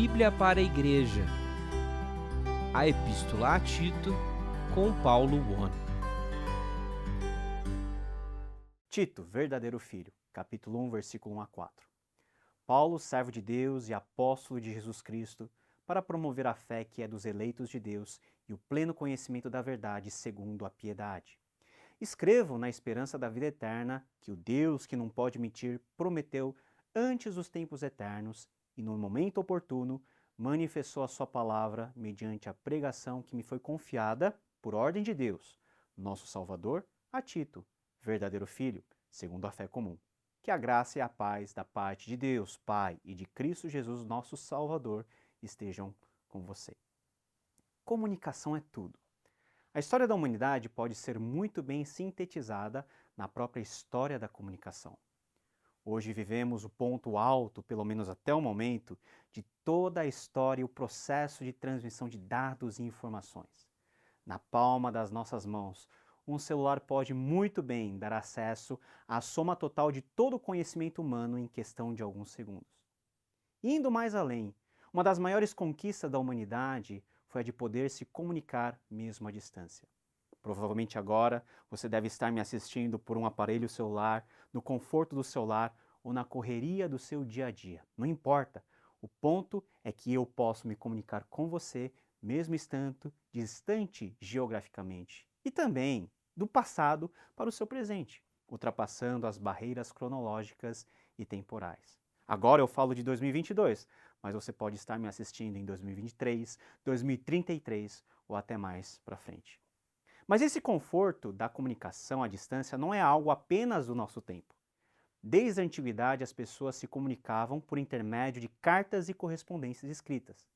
Bíblia para a Igreja. A Epístola a Tito, com Paulo Won. Tito, verdadeiro filho, capítulo 1, versículo 1 a 4. Paulo, servo de Deus e apóstolo de Jesus Cristo, para promover a fé que é dos eleitos de Deus e o pleno conhecimento da verdade segundo a piedade. Escrevo na esperança da vida eterna que o Deus que não pode mentir prometeu antes dos tempos eternos e no momento oportuno manifestou a sua palavra mediante a pregação que me foi confiada por ordem de Deus, nosso Salvador, a Tito, verdadeiro filho, segundo a fé comum. Que a graça e a paz da parte de Deus, Pai, e de Cristo Jesus, nosso Salvador, estejam com você. Comunicação é tudo. A história da humanidade pode ser muito bem sintetizada na própria história da comunicação. Hoje vivemos o ponto alto, pelo menos até o momento, de toda a história e o processo de transmissão de dados e informações. Na palma das nossas mãos, um celular pode muito bem dar acesso à soma total de todo o conhecimento humano em questão de alguns segundos. Indo mais além, uma das maiores conquistas da humanidade foi a de poder se comunicar mesmo à distância. Provavelmente agora você deve estar me assistindo por um aparelho celular, no conforto do seu lar ou na correria do seu dia a dia. Não importa. O ponto é que eu posso me comunicar com você, mesmo estando distante geograficamente. E também do passado para o seu presente, ultrapassando as barreiras cronológicas e temporais. Agora eu falo de 2022, mas você pode estar me assistindo em 2023, 2033 ou até mais para frente. Mas esse conforto da comunicação à distância não é algo apenas do nosso tempo. Desde a antiguidade, as pessoas se comunicavam por intermédio de cartas e correspondências escritas.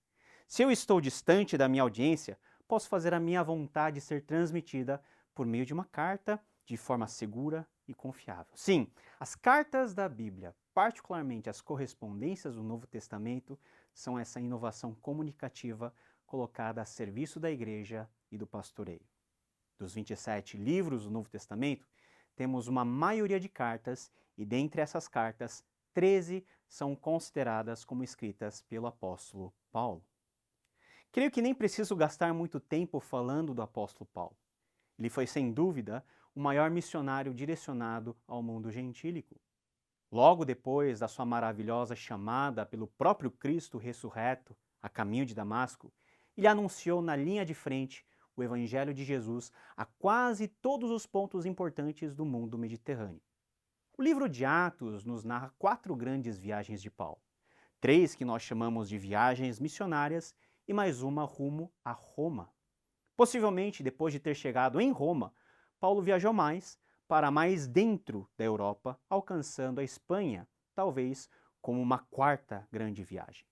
Se eu estou distante da minha audiência, posso fazer a minha vontade ser transmitida por meio de uma carta de forma segura e confiável. Sim, as cartas da Bíblia, particularmente as correspondências do Novo Testamento, são essa inovação comunicativa colocada a serviço da igreja e do pastoreio. Dos 27 livros do Novo Testamento, temos uma maioria de cartas e dentre essas cartas, 13 são consideradas como escritas pelo apóstolo Paulo. Creio que nem preciso gastar muito tempo falando do apóstolo Paulo. Ele foi, sem dúvida, o maior missionário direcionado ao mundo gentílico. Logo depois da sua maravilhosa chamada pelo próprio Cristo ressurreto a caminho de Damasco, ele anunciou na linha de frente o Evangelho de Jesus a quase todos os pontos importantes do mundo mediterrâneo. O livro de Atos nos narra 4 grandes viagens de Paulo, 3 que nós chamamos de viagens missionárias e mais uma rumo a Roma. Possivelmente, depois de ter chegado em Roma, Paulo viajou para mais dentro da Europa, alcançando a Espanha, talvez como uma 4ª grande viagem.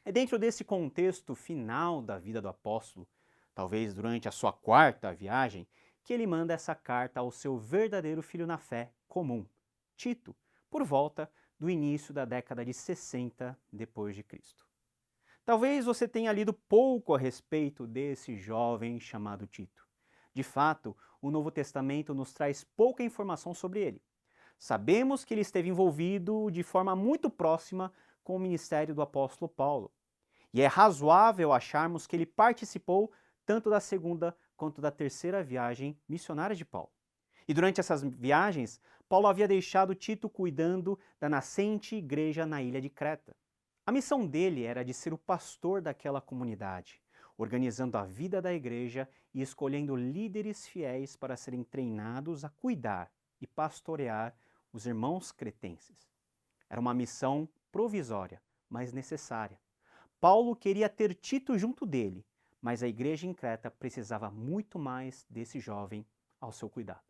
É dentro desse contexto final da vida do apóstolo, talvez durante a sua 4ª viagem, que ele manda essa carta ao seu verdadeiro filho na fé comum, Tito, por volta do início da década de 60 depois de Cristo. Talvez você tenha lido pouco a respeito desse jovem chamado Tito. De fato, o Novo Testamento nos traz pouca informação sobre ele. Sabemos que ele esteve envolvido de forma muito próxima com o ministério do apóstolo Paulo. E é razoável acharmos que ele participou tanto da 2ª quanto da 3ª viagem missionária de Paulo. E durante essas viagens, Paulo havia deixado Tito cuidando da nascente igreja na ilha de Creta. A missão dele era de ser o pastor daquela comunidade, organizando a vida da igreja e escolhendo líderes fiéis para serem treinados a cuidar e pastorear os irmãos cretenses. Era uma missão provisória, mas necessária. Paulo queria ter Tito junto dele, mas a igreja em Creta precisava muito mais desse jovem ao seu cuidado.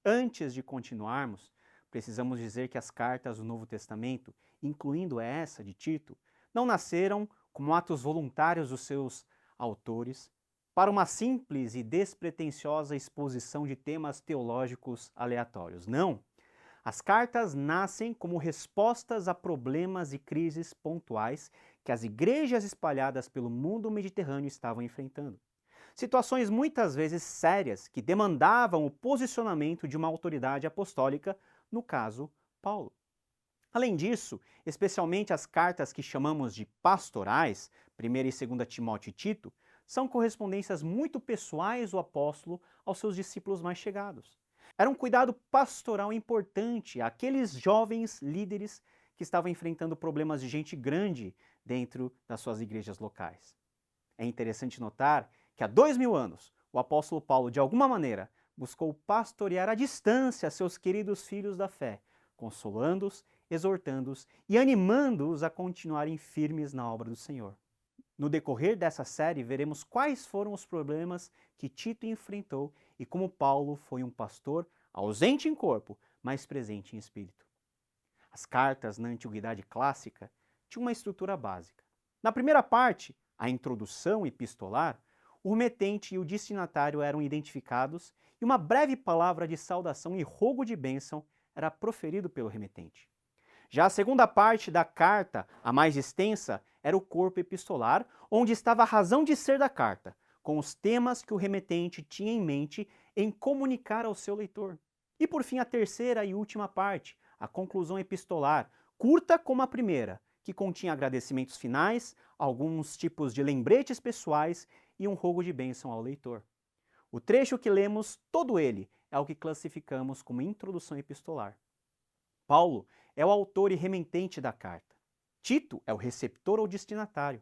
Antes de continuarmos, precisamos dizer que as cartas do Novo Testamento, incluindo essa de Tito, não nasceram como atos voluntários dos seus autores para uma simples e despretensiosa exposição de temas teológicos aleatórios. Não! As cartas nascem como respostas a problemas e crises pontuais que as igrejas espalhadas pelo mundo mediterrâneo estavam enfrentando. Situações muitas vezes sérias que demandavam o posicionamento de uma autoridade apostólica, no caso, Paulo. Além disso, especialmente as cartas que chamamos de pastorais, 1ª e 2ª Timóteo e Tito, são correspondências muito pessoais do apóstolo aos seus discípulos mais chegados. Era um cuidado pastoral importante àqueles jovens líderes que estavam enfrentando problemas de gente grande dentro das suas igrejas locais. É interessante notar que há 2000 anos, o apóstolo Paulo, de alguma maneira, buscou pastorear à distância seus queridos filhos da fé, consolando-os, exortando-os e animando-os a continuarem firmes na obra do Senhor. No decorrer dessa série, veremos quais foram os problemas que Tito enfrentou e como Paulo foi um pastor ausente em corpo, mas presente em espírito. As cartas na Antiguidade Clássica tinham uma estrutura básica. Na primeira parte, a introdução epistolar, o remetente e o destinatário eram identificados e uma breve palavra de saudação e rogo de bênção era proferido pelo remetente. Já a segunda parte da carta, a mais extensa, era o corpo epistolar, onde estava a razão de ser da carta, com os temas que o remetente tinha em mente em comunicar ao seu leitor. E por fim a terceira e última parte, a conclusão epistolar, curta como a primeira, que continha agradecimentos finais, alguns tipos de lembretes pessoais e um rogo de bênção ao leitor. O trecho que lemos, todo ele, é o que classificamos como introdução epistolar. Paulo é o autor e remetente da carta. Tito é o receptor ou destinatário.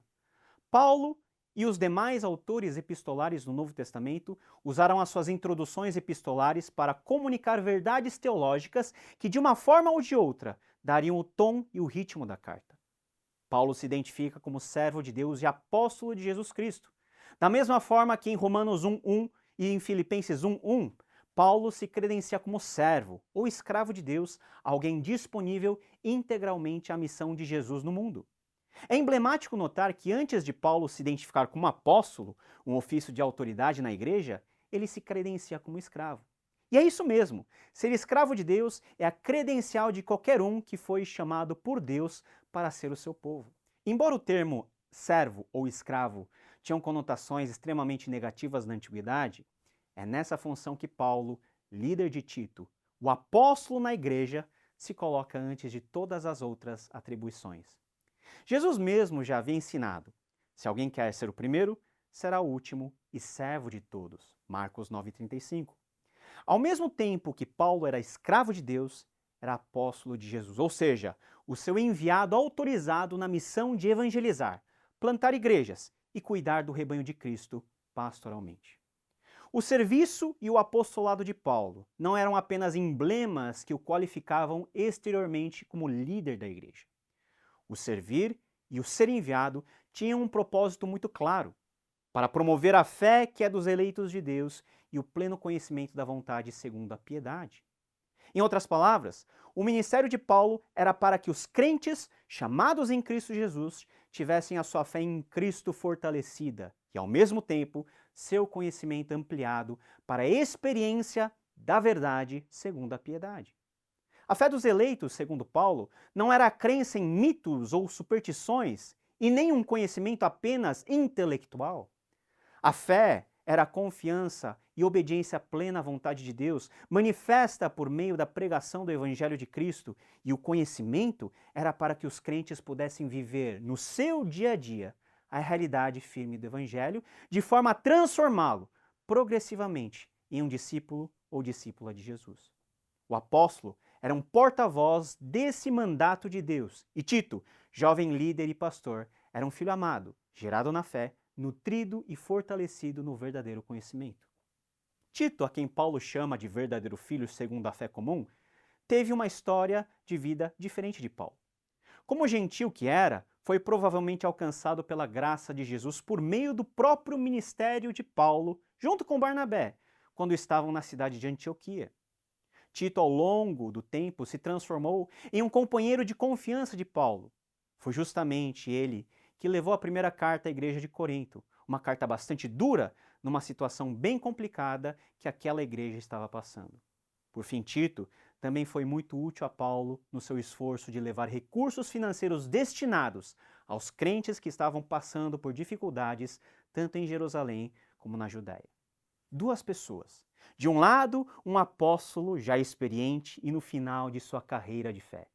Paulo e os demais autores epistolares do Novo Testamento usaram as suas introduções epistolares para comunicar verdades teológicas que, de uma forma ou de outra, dariam o tom e o ritmo da carta. Paulo se identifica como servo de Deus e apóstolo de Jesus Cristo. Da mesma forma que em Romanos 1:1 e em Filipenses 1:1, Paulo se credencia como servo ou escravo de Deus, alguém disponível integralmente à missão de Jesus no mundo. É emblemático notar que antes de Paulo se identificar como apóstolo, um ofício de autoridade na igreja, ele se credencia como escravo. E é isso mesmo, ser escravo de Deus é a credencial de qualquer um que foi chamado por Deus para ser o seu povo. Embora o termo servo ou escravo tinham conotações extremamente negativas na antiguidade, é nessa função que Paulo, líder de Tito, o apóstolo na igreja, se coloca antes de todas as outras atribuições. Jesus mesmo já havia ensinado: se alguém quer ser o primeiro, será o último e servo de todos. Marcos 9,35. Ao mesmo tempo que Paulo era escravo de Deus, era apóstolo de Jesus, ou seja, o seu enviado autorizado na missão de evangelizar, plantar igrejas e cuidar do rebanho de Cristo pastoralmente. O serviço e o apostolado de Paulo não eram apenas emblemas que o qualificavam exteriormente como líder da igreja. O servir e o ser enviado tinham um propósito muito claro: para promover a fé que é dos eleitos de Deus e o pleno conhecimento da vontade segundo a piedade. Em outras palavras, o ministério de Paulo era para que os crentes, chamados em Cristo Jesus, tivessem a sua fé em Cristo fortalecida e, ao mesmo tempo, seu conhecimento ampliado para a experiência da verdade segundo a piedade. A fé dos eleitos, segundo Paulo, não era a crença em mitos ou superstições e nem um conhecimento apenas intelectual. A fé era a confiança e obediência plena à vontade de Deus, manifesta por meio da pregação do Evangelho de Cristo, e o conhecimento era para que os crentes pudessem viver no seu dia a dia a realidade firme do Evangelho, de forma a transformá-lo progressivamente em um discípulo ou discípula de Jesus. O apóstolo era um porta-voz desse mandato de Deus, e Tito, jovem líder e pastor, era um filho amado, gerado na fé, nutrido e fortalecido no verdadeiro conhecimento. Tito, a quem Paulo chama de verdadeiro filho segundo a fé comum, teve uma história de vida diferente de Paulo. Como gentil que era, foi provavelmente alcançado pela graça de Jesus por meio do próprio ministério de Paulo, junto com Barnabé, quando estavam na cidade de Antioquia. Tito, ao longo do tempo, se transformou em um companheiro de confiança de Paulo. Foi justamente ele que levou a primeira carta à igreja de Corinto, uma carta bastante dura, numa situação bem complicada que aquela igreja estava passando. Por fim, Tito também foi muito útil a Paulo no seu esforço de levar recursos financeiros destinados aos crentes que estavam passando por dificuldades, tanto em Jerusalém como na Judéia. Duas pessoas. De um lado, um apóstolo já experiente e no final de sua carreira de fé.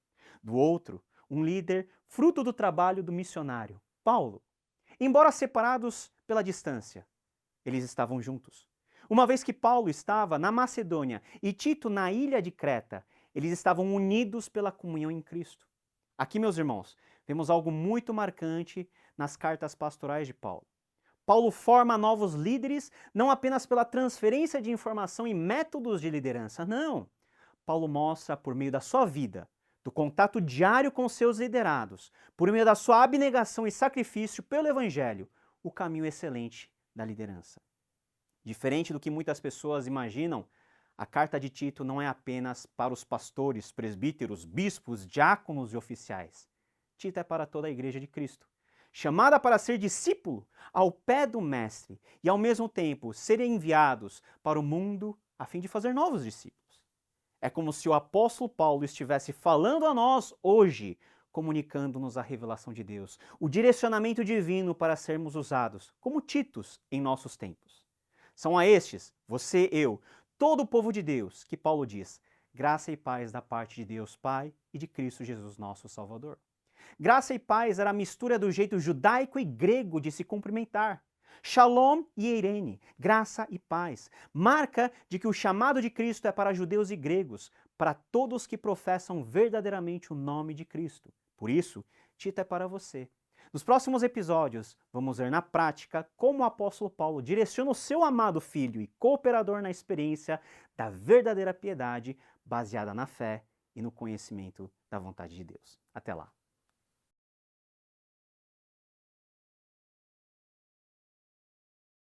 Do outro, um líder fruto do trabalho do missionário, Paulo. Embora separados pela distância, eles estavam juntos. Uma vez que Paulo estava na Macedônia e Tito na ilha de Creta, eles estavam unidos pela comunhão em Cristo. Aqui, meus irmãos, vemos algo muito marcante nas cartas pastorais de Paulo. Paulo forma novos líderes não apenas pela transferência de informação e métodos de liderança, não. Paulo mostra por meio da sua vida, do contato diário com seus liderados, por meio da sua abnegação e sacrifício pelo Evangelho, o caminho excelente da liderança. Diferente do que muitas pessoas imaginam, a carta de Tito não é apenas para os pastores, presbíteros, bispos, diáconos e oficiais. Tito é para toda a igreja de Cristo, chamada para ser discípulo ao pé do Mestre e, ao mesmo tempo, serem enviados para o mundo a fim de fazer novos discípulos. É como se o apóstolo Paulo estivesse falando a nós hoje, comunicando-nos a revelação de Deus, o direcionamento divino para sermos usados como Titos em nossos tempos. São a estes, você, eu, todo o povo de Deus, que Paulo diz, graça e paz da parte de Deus Pai e de Cristo Jesus, nosso Salvador. Graça e paz era a mistura do jeito judaico e grego de se cumprimentar. Shalom e eirene, graça e paz, marca de que o chamado de Cristo é para judeus e gregos, para todos que professam verdadeiramente o nome de Cristo. Por isso, Tito é para você. Nos próximos episódios, vamos ver na prática como o apóstolo Paulo direciona o seu amado filho e cooperador na experiência da verdadeira piedade baseada na fé e no conhecimento da vontade de Deus. Até lá!